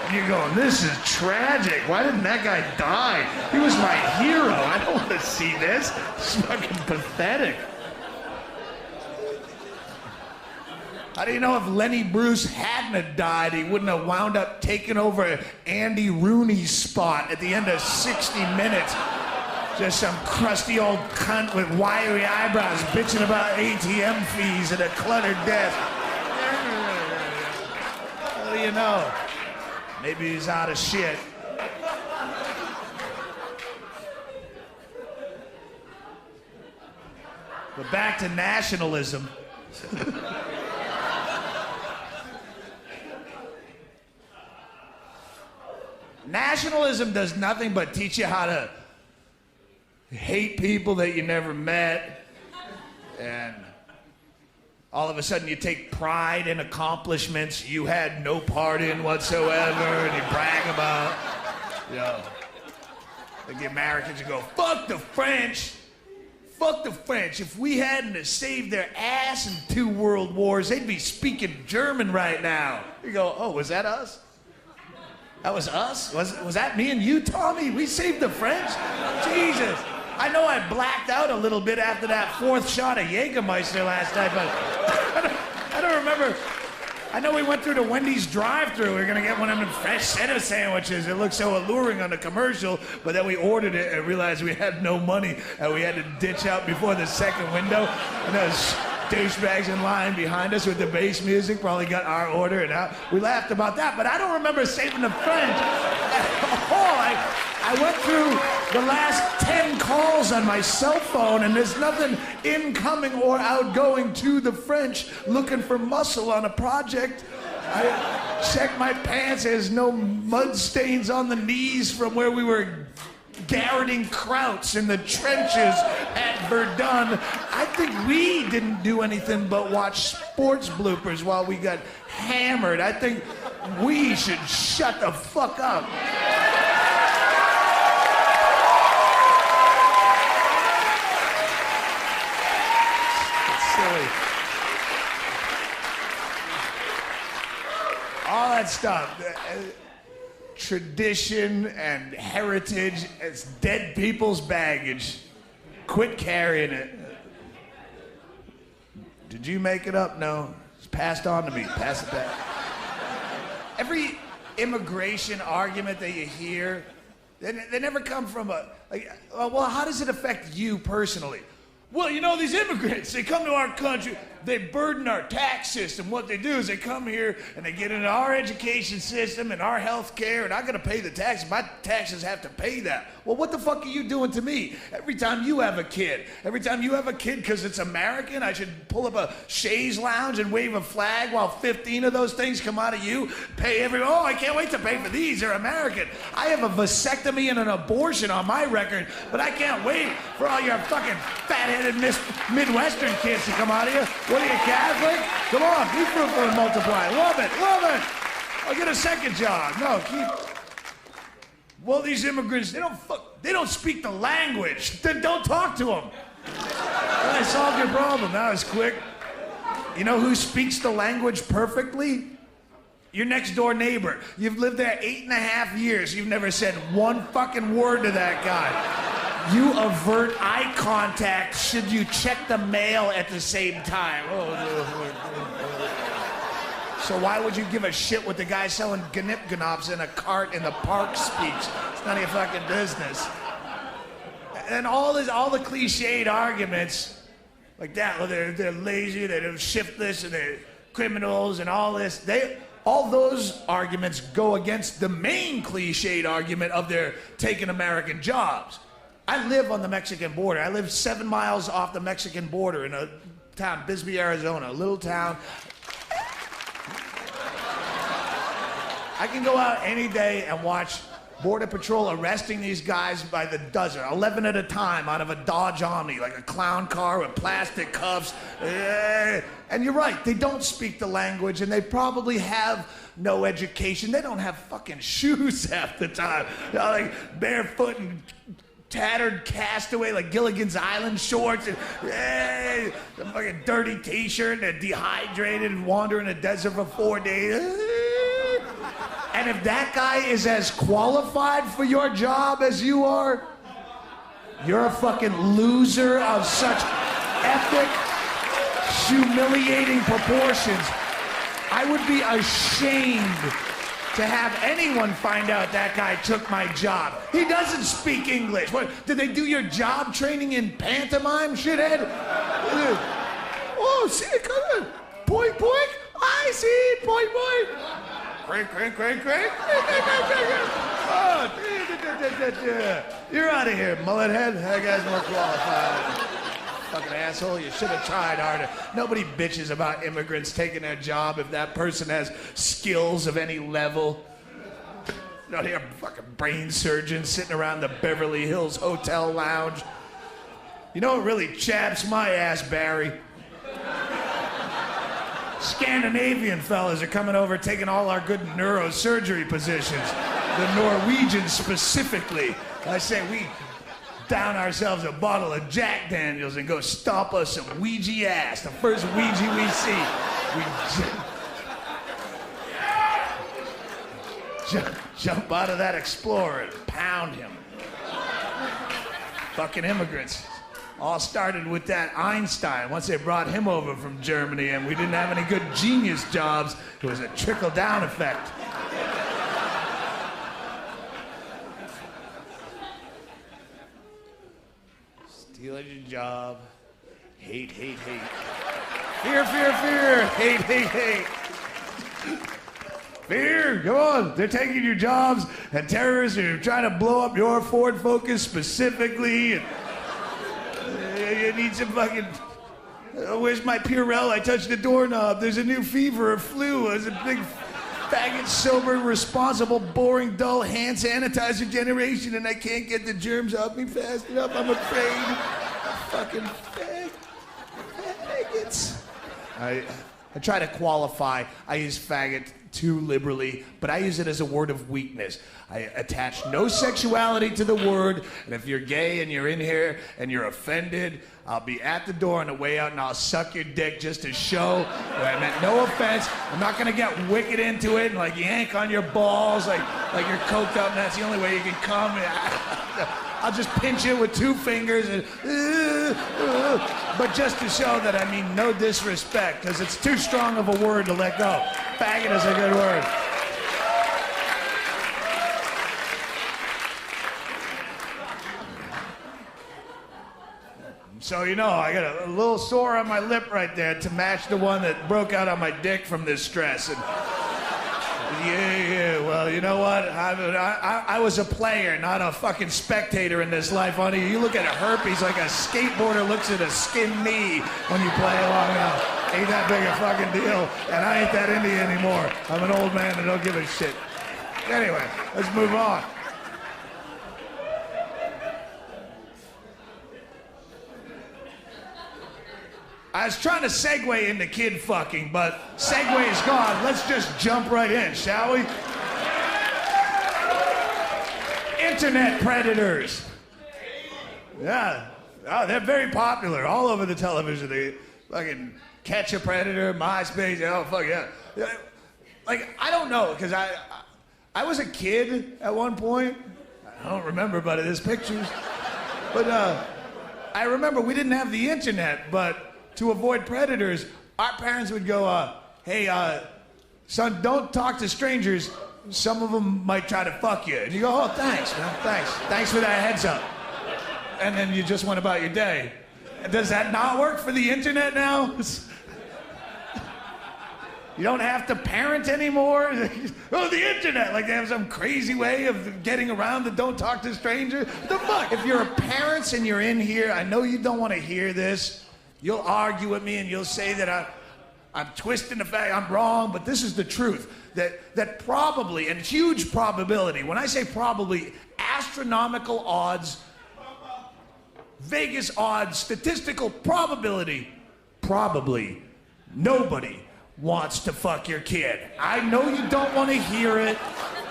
And you're going, this is tragic. Why didn't that guy die? He was my hero. I don't want to see this. It's fucking pathetic. How do you know if Lenny Bruce hadn't have died, he wouldn't have wound up taking over Andy Rooney's spot at the end of 60 minutes? Just some crusty old cunt with wiry eyebrows bitching about ATM fees and a cluttered desk. What do you know? Maybe he's out of shit. But back to nationalism. Nationalism does nothing but teach you how to hate people that you never met, and all of a sudden you take pride in accomplishments you had no part in whatsoever, and you brag about, you know, like the Americans, you go, fuck the French. Fuck the French. If we hadn't have saved their ass in 2 world wars, they'd be speaking German right now. You go, oh, was that us? That was us? Was that me and you, Tommy? We saved the French? Jesus. I know I blacked out a little bit after that 4th shot of Jägermeister last night, but I don't remember. I know we went through the Wendy's drive-thru. We were gonna get one of them fresh cheddar sandwiches. It looked so alluring on the commercial, but then we ordered it and realized we had no money and we had to ditch out before the second window. And those douchebags in line behind us with the bass music probably got our order, and we laughed about that, but I don't remember saving the French at all. I went through the last 10 calls on my cell phone, and there's nothing incoming or outgoing to the French looking for muscle on a project. I checked my pants. There's no mud stains on the knees from where we were garroting krauts in the trenches at Verdun. I think we didn't do anything but watch sports bloopers while we got hammered. I think we should shut the fuck up. All that stuff, tradition and heritage, it's dead people's baggage. Quit carrying it. Did you make it up? No. It's passed on to me. Pass it back. Every immigration argument that you hear, they never come from well, how does it affect you personally? Well, you know, these immigrants, they come to our country, they burden our tax system. What they do is they come here and they get into our education system and our health care, and I gotta pay the taxes. My taxes have to pay that. Well, what the fuck are you doing to me? Every time you have a kid, because it's American, I should pull up a chaise lounge and wave a flag while 15 of those things come out of you, pay everyone. Oh, I can't wait to pay for these, they're American. I have a vasectomy and an abortion on my record, but I can't wait for all your fucking fat-headed Midwestern kids to come out of here. What are you, Catholic? Come on, be fruitful and multiply. Love it, love it. I'll get a second job. No, well, these immigrants, they don't speak the language. Then don't talk to them. I solved your problem. That was quick. You know who speaks the language perfectly? Your next door neighbor. You've lived there 8.5 years. You've never said one fucking word to that guy. You avert eye contact should you check the mail at the same time. So why would you give a shit what the guy selling ganip-ganops in a cart in the park speaks? It's none of your fucking business. And all the cliched arguments like that, well, they're lazy, they're shiftless, and they're criminals and all this, all those arguments go against the main cliched argument of they're taking American jobs. I live on the Mexican border. I live 7 miles off the Mexican border in a town, Bisbee, Arizona, a little town. I can go out any day and watch Border Patrol arresting these guys by the dozen, 11 at a time out of a Dodge Omni, like a clown car with plastic cuffs. And you're right, they don't speak the language and they probably have no education. They don't have fucking shoes half the time. You know, like barefoot and tattered castaway, like Gilligan's Island shorts, and the fucking dirty t-shirt, and dehydrated and wander in the desert for 4 days. And if that guy is as qualified for your job as you are, you're a fucking loser of such epic, humiliating proportions. I would be ashamed to have anyone find out that guy took my job. He doesn't speak English. What, did they do your job training in pantomime, shithead? Oh, see, come on. Boink, boink. I see it, boink, boink. Crank, crank, crank, crank. Oh, you're out of here, mullet head. That guy's more qualified. Fucking asshole, you should have tried harder. Nobody bitches about immigrants taking their job if that person has skills of any level. You don't hear fucking brain surgeons sitting around the Beverly Hills Hotel lounge. You know what really chaps my ass, Barry? Scandinavian fellas are coming over taking all our good neurosurgery positions. The Norwegians specifically. I say we down ourselves a bottle of Jack Daniels and go stomp us some Ouija ass. The first Ouija we see. We jump out of that Explorer and pound him. Fucking immigrants. All started with that Einstein. Once they brought him over from Germany and we didn't have any good genius jobs, it was a trickle-down effect. Stealing your job. Hate, hate, hate. Fear, fear, fear. Hate, hate, hate. Fear, come on. They're taking your jobs, and terrorists are trying to blow up your Ford Focus specifically. And you need some fucking... where's my Purell? I touched the doorknob. There's a new fever or flu. There's a big faggot, sober, responsible, boring, dull hand sanitizer generation, and I can't get the germs off me fast enough. I'm afraid. Fucking faggots. I try to qualify. I use faggot too liberally, but I use it as a word of weakness. I attach no sexuality to the word, and if you're gay and you're in here and you're offended, I'll be at the door on the way out and I'll suck your dick just to show that I meant no offense. I'm not gonna get wicked into it and like yank on your balls like you're coked up and that's the only way you can come. I'll just pinch it with 2 fingers and But just to show that I mean no disrespect, because it's too strong of a word to let go. Faggot is a good word. So, you know, I got a little sore on my lip right there to match the one that broke out on my dick from this stress. And yeah, well, you know what? I was a player, not a fucking spectator in this life, honey. You look at a herpes like a skateboarder looks at a skinned knee when you play along enough. Ain't that big a fucking deal, and I ain't that into you anymore. I'm an old man that don't give a shit. Anyway, let's move on. I was trying to segue into kid fucking, but segue is gone. Let's just jump right in, shall we? Internet predators. Yeah. Oh, they're very popular all over the television. They fucking catch a predator, MySpace. Oh, fuck yeah. Like, I don't know, because I was a kid at one point. I don't remember, but there's pictures. But I remember we didn't have the internet, but to avoid predators, our parents would go, hey, son, don't talk to strangers. Some of them might try to fuck you. And you go, oh, thanks, man, thanks. Thanks for that heads up. And then you just went about your day. Does that not work for the internet now? You don't have to parent anymore? Oh, the internet, like they have some crazy way of getting around the don't talk to strangers. The fuck? If you're a parent and you're in here, I know you don't want to hear this. You'll argue with me and you'll say that I'm twisting the fact, I'm wrong, but this is the truth. That probably, and huge probability, when I say probably, astronomical odds, Vegas odds, statistical probability, probably nobody wants to fuck your kid. I know you don't want to hear it.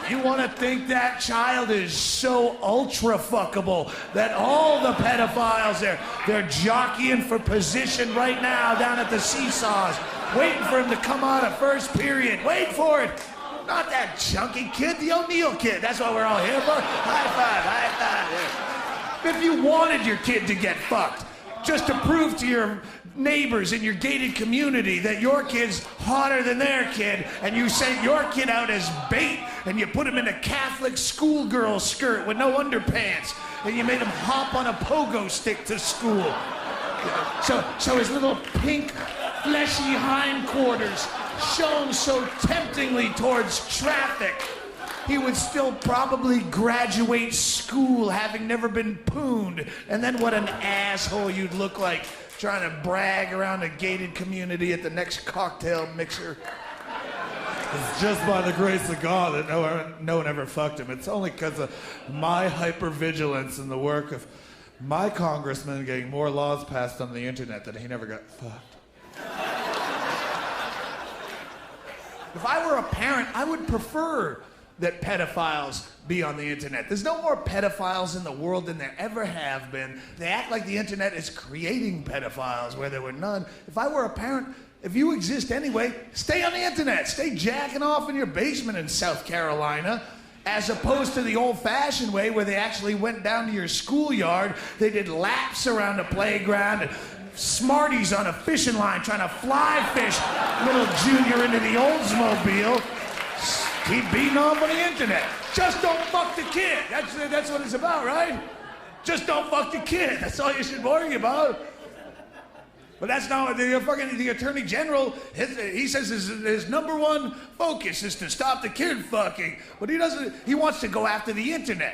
You want to think that child is so ultra fuckable that all the pedophiles, they're jockeying for position right now down at the seesaws, waiting for him to come out of first period. Wait for it. Not that chunky kid, the O'Neill kid. That's what we're all here for. High five, high five. If you wanted your kid to get fucked, just to prove to your neighbors in your gated community that your kid's hotter than their kid, and you sent your kid out as bait, and you put him in a Catholic schoolgirl skirt with no underpants, and you made him hop on a pogo stick to school. So his little pink, fleshy hindquarters shone so temptingly towards traffic, he would still probably graduate school having never been pooned. And then what an asshole you'd look like trying to brag around a gated community at the next cocktail mixer. It's just by the grace of God that no one ever fucked him. It's only because of my hypervigilance and the work of my congressman getting more laws passed on the internet that he never got fucked. If I were a parent, I would prefer that pedophiles be on the internet. There's no more pedophiles in the world than there ever have been. They act like the internet is creating pedophiles where there were none. If I were a parent, if you exist anyway, stay on the internet. Stay jacking off in your basement in South Carolina, as opposed to the old-fashioned way where they actually went down to your schoolyard, they did laps around the playground, and Smarties on a fishing line trying to fly fish little Junior into the Oldsmobile. Keep beating off on the internet. Just don't fuck the kid. That's what it's about, right? Just don't fuck the kid. That's all you should worry about. But that's not the Attorney General. He says his number one focus is to stop the kid fucking. But he doesn't. He wants to go after the internet.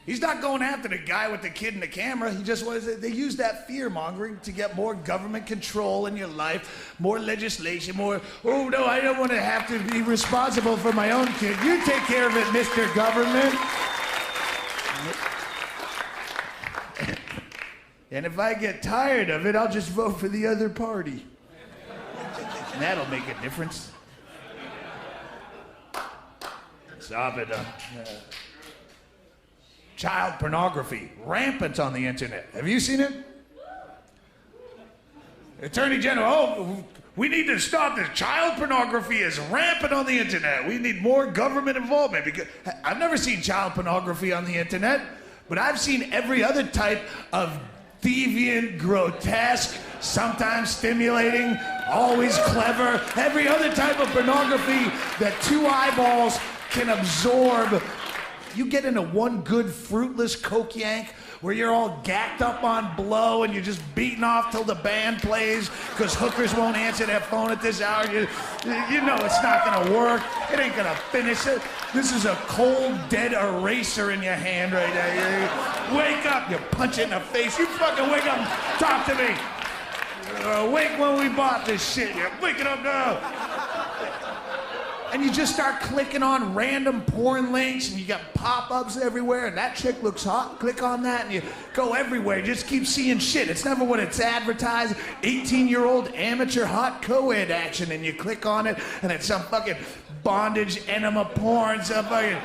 He's not going after the guy with the kid in the camera. He just wants. They use that fear mongering to get more government control in your life, more legislation, more. Oh no, I don't want to have to be responsible for my own kid. You take care of it, Mr. Government. And if I get tired of it, I'll just vote for the other party. And that'll make a difference. Stop it. Child pornography, rampant on the internet. Have you seen it? Attorney General, oh, we need to stop this. Child pornography is rampant on the internet. We need more government involvement. Because I've never seen child pornography on the internet, but I've seen every other type of deviant, grotesque, sometimes stimulating, always clever. Every other type of pornography that two eyeballs can absorb. You get into one good fruitless coke yank where you're all gacked up on blow and you're just beating off till the band plays because hookers won't answer their phone at this hour. You know it's not gonna work. It ain't gonna finish it. This is a cold, dead eraser in your hand right there. You wake up, you punch it in the face. You fucking wake up and talk to me. Wake when we bought this shit. You're waking up now. And you just start clicking on random porn links, and you got pop-ups everywhere, and that chick looks hot. Click on that, and you go everywhere. You just keep seeing shit. It's never what it's advertised. 18-year-old amateur hot co-ed action, and you click on it, and it's some fucking bondage enema porn, some fucking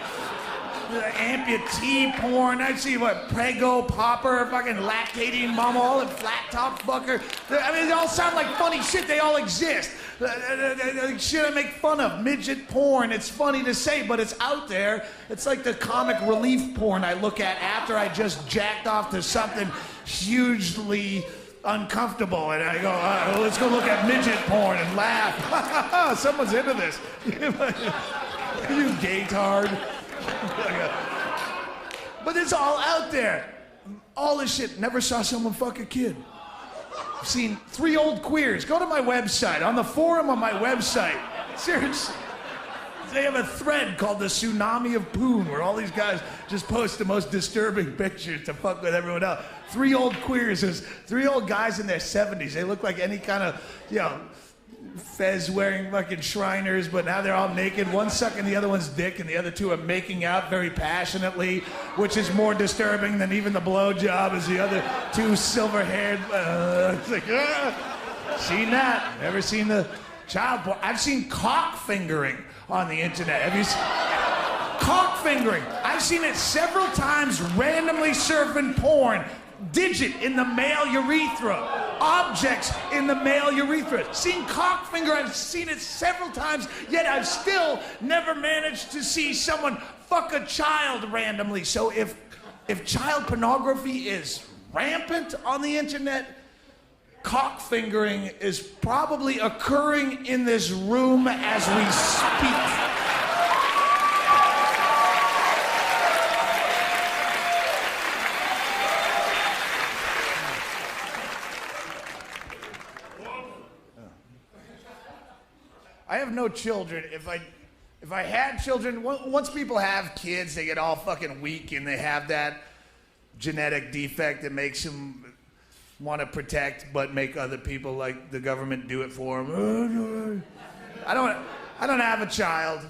amputee porn. I see what prego popper, fucking lactating mama, all that flat top fucker. I mean, they all sound like funny shit. They all exist. Shit I make fun of, midget porn. It's funny to say, but it's out there. It's like the comic relief porn I look at after I just jacked off to something hugely uncomfortable, and I go, let's go look at midget porn and laugh. Someone's into this. You gaytard. But it's all out there. All this shit. Never saw someone fuck a kid. I've seen 3 old queers. Go to my website. On the forum on my website. Seriously. They have a thread called the Tsunami of Poon where all these guys just post the most disturbing pictures to fuck with everyone else. 3 old queers. There's 3 old guys in their 70s. They look like any kind of, fez-wearing fucking Shriners, but now they're all naked. One's sucking the other one's dick, and the other 2 are making out very passionately, which is more disturbing than even the blowjob, is the other 2 silver-haired. It's like, seen that? Never seen the child porn. I've seen cock fingering on the internet. Have you seen cock fingering? I've seen it several times, randomly surfing porn. Digit in the male urethra. Objects in the male urethra. Seen cock finger, I've seen it several times, yet I've still never managed to see someone fuck a child randomly. So if child pornography is rampant on the internet, cock fingering is probably occurring in this room as we speak. I have no children. If I had children, once people have kids, they get all fucking weak and they have that genetic defect that makes them want to protect but make other people like the government do it for them. I don't have a child.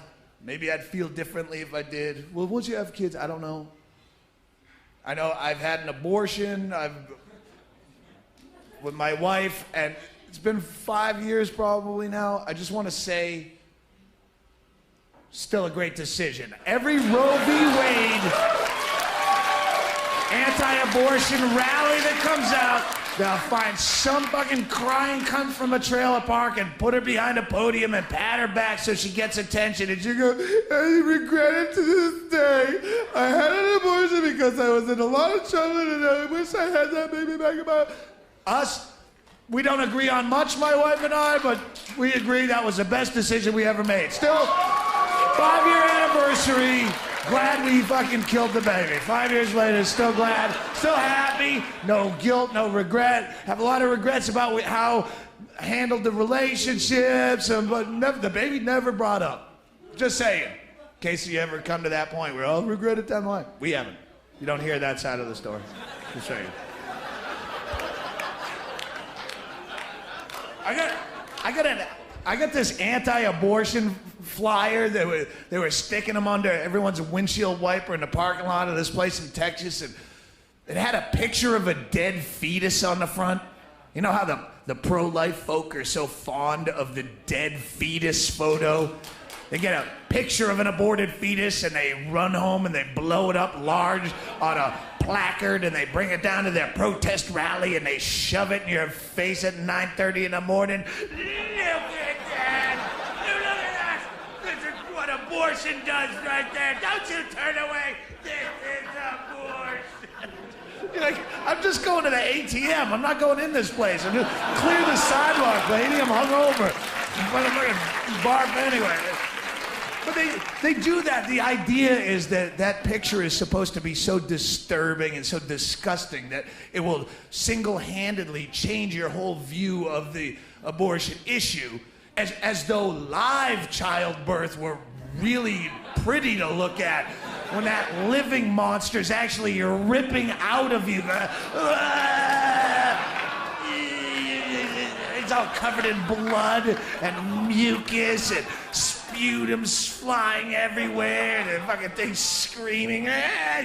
Maybe I'd feel differently if I did. Well, once you have kids, I don't know. I know I've had an abortion. With my wife, and it's been 5 years probably now. I just want to say, still a great decision. Every Roe v. Wade anti-abortion rally that comes out, they'll find some fucking crying cunt from a trailer park and put her behind a podium and pat her back so she gets attention. And she go, I regret it to this day. I had an abortion because I was in a lot of trouble and I wish I had that baby back about. Us, we don't agree on much, my wife and I, but we agree that was the best decision we ever made. Still, 5-year anniversary. Glad we fucking killed the baby. 5 years later, still glad, still happy, no guilt, no regret. Have a lot of regrets about how I handled the relationships, but the baby never brought up. Just saying, in case you ever come to that point where I'll regret it down the line. We haven't. You don't hear that side of the story. Just saying. I got this anti-abortion flyer that they were sticking them under everyone's windshield wiper in the parking lot of this place in Texas, and it had a picture of a dead fetus on the front. You know how the pro-life folk are so fond of the dead fetus photo? They get a picture of an aborted fetus and they run home and they blow it up large on a placard and they bring it down to their protest rally and they shove it in your face at 9:30 in the morning. Look at that! Look at that! This is what abortion does right there. Don't you turn away. This is abortion. You're like, I'm just going to the ATM. I'm not going in this place. I'm just clear the sidewalk, lady. I'm hungover. I'm barf anyway. But they do that. The idea is that that picture is supposed to be so disturbing and so disgusting that it will single-handedly change your whole view of the abortion issue, as though live childbirth were really pretty to look at when that living monster's actually ripping out of you. It's all covered in blood and mucus and sputum's flying everywhere, and the fucking thing's screaming.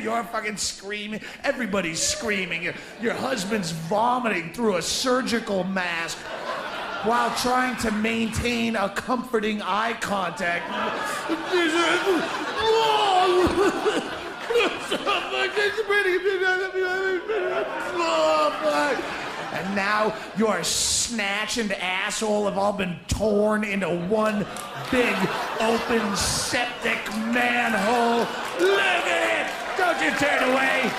You're fucking screaming. Everybody's screaming. Your husband's vomiting through a surgical mask while trying to maintain a comforting eye contact. And now your snatch and asshole have all been torn into one big open septic manhole. Look at it! Don't you turn away!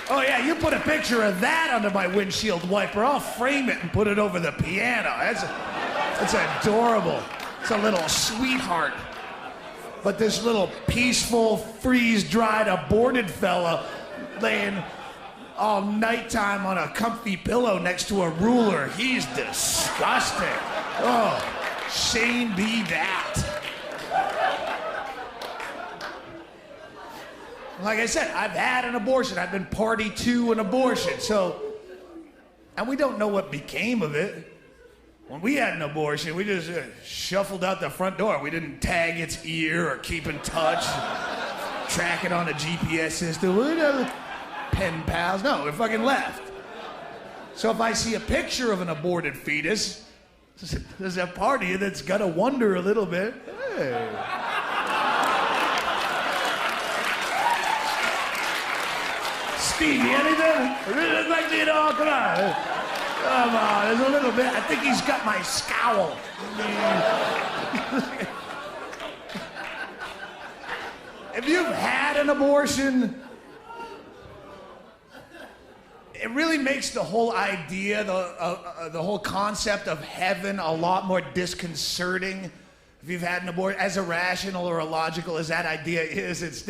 Oh yeah, you put a picture of that under my windshield wiper. I'll frame it and put it over the piano. That's adorable. It's a little sweetheart. But this little peaceful, freeze-dried, aborted fella laying all nighttime on a comfy pillow next to a ruler, he's disgusting. Oh, shame be that. Like I said, I've had an abortion. I've been party to an abortion. And we don't know what became of it. When we had an abortion, we just shuffled out the front door. We didn't tag its ear or keep in touch, track it on a GPS system. Pen pals. No, we fucking left. So if I see a picture of an aborted fetus, there's a part of you that's got to wonder a little bit. Hey. Stevie, anything? Like, you know, come on. Come on, there's a little bit. I think he's got my scowl. If you've had an abortion, it really makes the whole idea, the whole concept of heaven a lot more disconcerting. If you've had an abortion, as irrational or illogical as that idea is, it's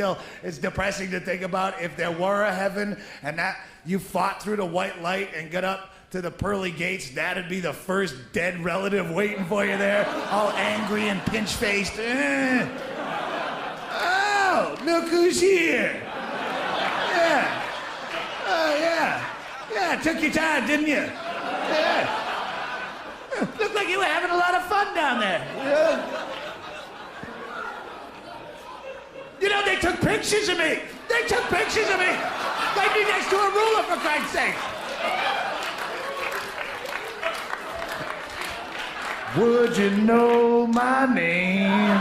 depressing to think about. If there were a heaven and that you fought through the white light and got up to the pearly gates, that'd be the first dead relative waiting for you there, all angry and pinch-faced. Oh, look who's here. Yeah. Oh, yeah. Yeah, took your time, didn't you? Yeah. Looked like you were having a lot of fun down there. Yeah. You know, they took pictures of me. They took pictures of me. Like me next to a ruler, for Christ's sake. Would you know my name?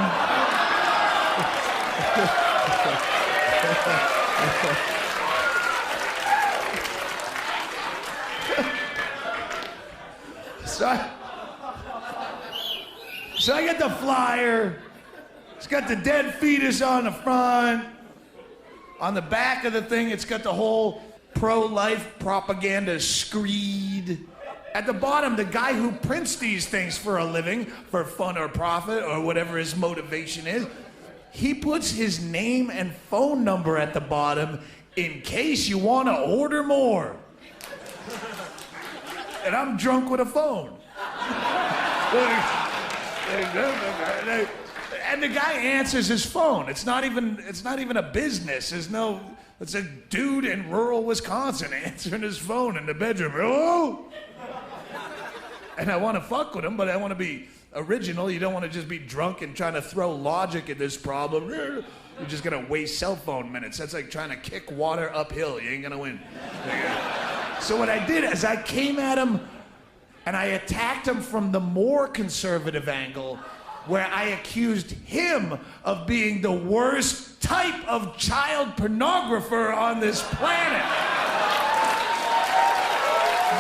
So I get the flyer. It's got the dead fetus on the front. On the back of the thing, it's got the whole pro-life propaganda screed. At the bottom, the guy who prints these things for a living, for fun or profit or whatever his motivation is, he puts his name and phone number at the bottom in case you want to order more. And I'm drunk with a phone. And the guy answers his phone. It's not even a business. It's a dude in rural Wisconsin answering his phone in the bedroom. Hello? And I want to fuck with him, but I want to be original. You don't want to just be drunk and trying to throw logic at this problem. You're just going to waste cell phone minutes. That's like trying to kick water uphill. You ain't going to win. So what I did is I came at him and I attacked him from the more conservative angle, where I accused him of being the worst type of child pornographer on this planet.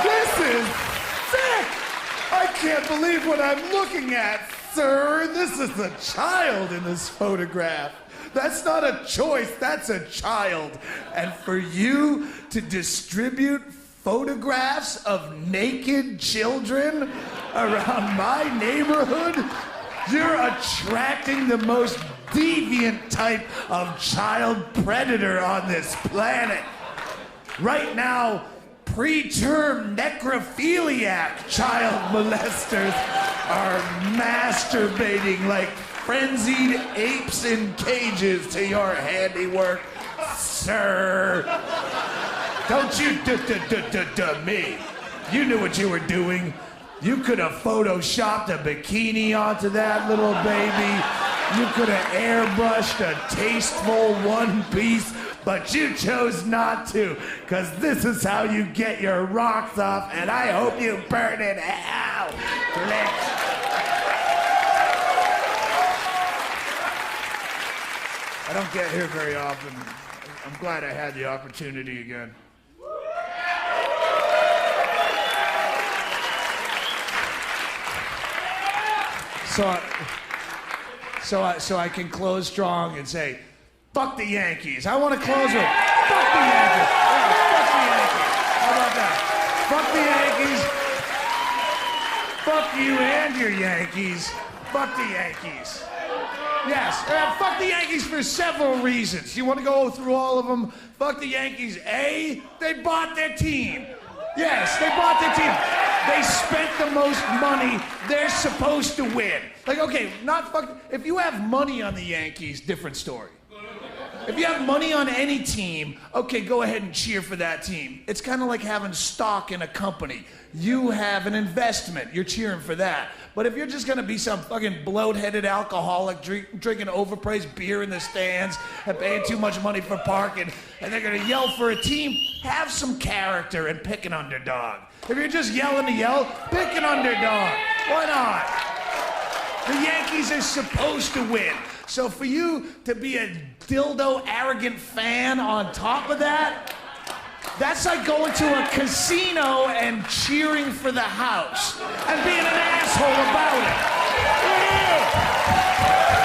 This is sick! I can't believe what I'm looking at, sir. This is a child in this photograph. That's not a choice, that's a child. And for you to distribute photographs of naked children around my neighborhood, you're attracting the most deviant type of child predator on this planet. Right now, preterm necrophiliac child molesters are masturbating like frenzied apes in cages to your handiwork, sir. Don't you me. You knew what you were doing. You could have photoshopped a bikini onto that little baby. You could have airbrushed a tasteful one piece, but you chose not to, because this is how you get your rocks off, and I hope you burn in hell. I don't get here very often. I'm glad I had the opportunity again. So I can close strong and say, fuck the Yankees. I want to close with, fuck the Yankees. Yeah, fuck the Yankees. How about that? Fuck the Yankees. Fuck you and your Yankees. Fuck the Yankees. Yes, fuck the Yankees for several reasons. You want to go through all of them? Fuck the Yankees. A, they bought their team. Yes, they bought their team. They spent the most money. They're supposed to win. Like, okay, not fuck. If you have money on the Yankees, different story. If you have money on any team, okay, go ahead and cheer for that team. It's kind of like having stock in a company. You have an investment. You're cheering for that. But if you're just going to be some fucking bloat-headed alcoholic drinking overpriced beer in the stands and paying too much money for parking, and they're going to yell for a team, have some character and pick an underdog. If you're just yelling to yell, pick an underdog. Why not? The Yankees are supposed to win. So for you to be a dildo arrogant fan on top of that, that's like going to a casino and cheering for the house and being an asshole about it. Yeah.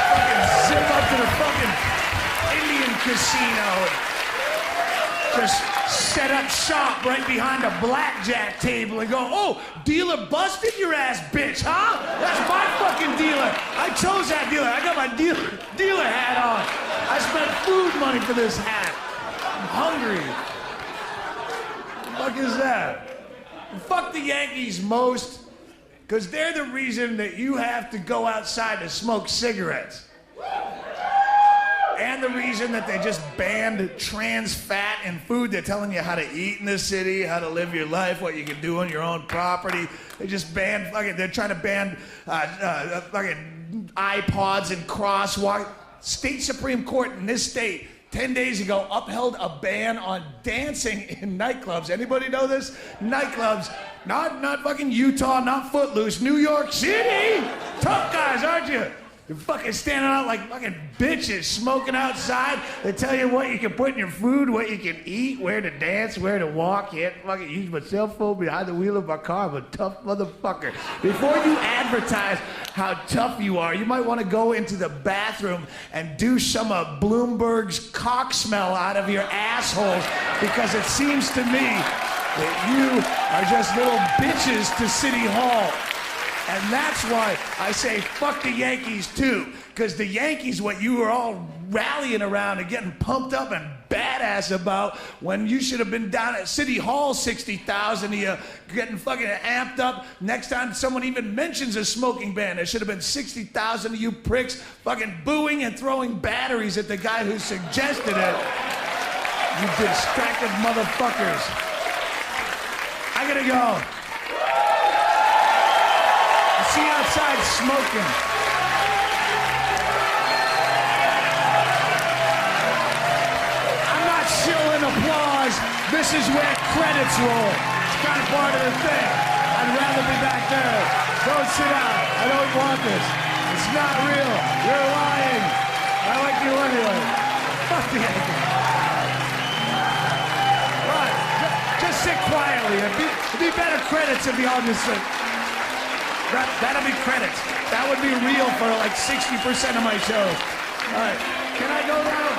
Fucking zip up to the fucking Indian casino and just set up shop right behind a blackjack table and go, oh, dealer busted your ass, bitch, huh? That's my fucking dealer. I chose that dealer. I got my dealer hat on. I spent food money for this hat. I'm hungry. What the fuck is that? Fuck the Yankees most, because they're the reason that you have to go outside to smoke cigarettes. And the reason that they just banned trans fat in food. They're telling you how to eat in this city, how to live your life, what you can do on your own property. They just banned fucking, they're trying to ban fucking iPods and crosswalk. State Supreme Court in this state 10 days ago upheld a ban on dancing in nightclubs. Anybody know this? Nightclubs, not fucking Utah, not Footloose, New York City. Tough guys, aren't you? You're fucking standing out like fucking bitches, smoking outside. They tell you what you can put in your food, what you can eat, where to dance, where to walk. Can't fucking use my cell phone behind the wheel of my car. I'm a tough motherfucker. Before you advertise how tough you are, you might want to go into the bathroom and do some of Bloomberg's cock smell out of your assholes, because it seems to me that you are just little bitches to City Hall. And that's why I say fuck the Yankees too, because the Yankees, what you were all rallying around and getting pumped up and badass about, when you should have been down at City Hall, 60,000 of you getting fucking amped up. Next time someone even mentions a smoking ban, there should have been 60,000 of you pricks fucking booing and throwing batteries at the guy who suggested it. You distracted motherfuckers. I gotta go. See you outside smoking. I'm not shilling applause. This is where credits roll. It's kind of part of the thing. I'd rather be back there. Don't sit down. I don't want this. It's not real. You're lying. I like you anyway. Fuck the Yankees. Right. Just sit quietly. It'd be better credits if you all just sit. That'll be credits. That would be real for like 60% of my shows. All right. Can I go down?